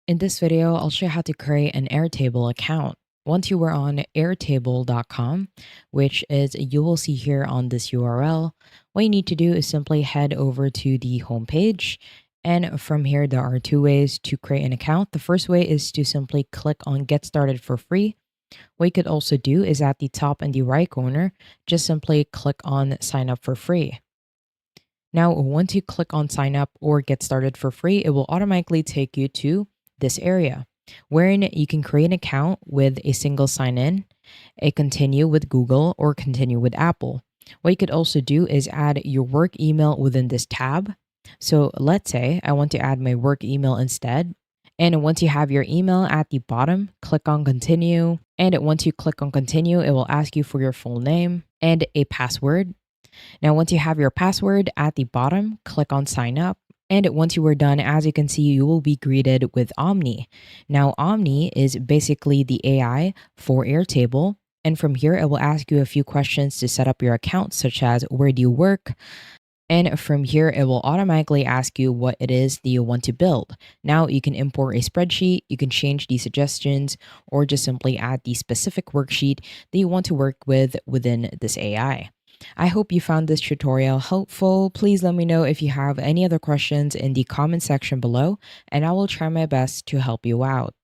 In this video, I'll show you how to create an Airtable account. Once you are on airtable.com, which is you will see here on this URL, what you need to do is simply head over to the homepage. And from here, there are two ways to create an account. The first way is to simply click on Get Started for free. What you could also do is at the top in the right corner, just simply click on Sign up for free. Now, once you click on sign up or get started for free, it will automatically take you to this area wherein you can create an account with a single sign in, a continue with Google, or continue with Apple. What you could also do is add your work email within this tab. So let's say I want to add my work email instead. And once you have your email at the bottom, click on continue. And once you click on continue, it will ask you for your full name and a password. Now, once you have your password at the bottom, click on sign up. And once you are done, as you can see, you will be greeted with Omni. Now, Omni is basically the AI for Airtable. And from here, it will ask you a few questions to set up your account, such as where do you work? And from here, it will automatically ask you what it is that you want to build. Now, you can import a spreadsheet, you can change the suggestions, or just simply add the specific worksheet that you want to work with within this AI. I hope you found this tutorial helpful. Please let me know if you have any other questions in the comment section below, and I will try my best to help you out.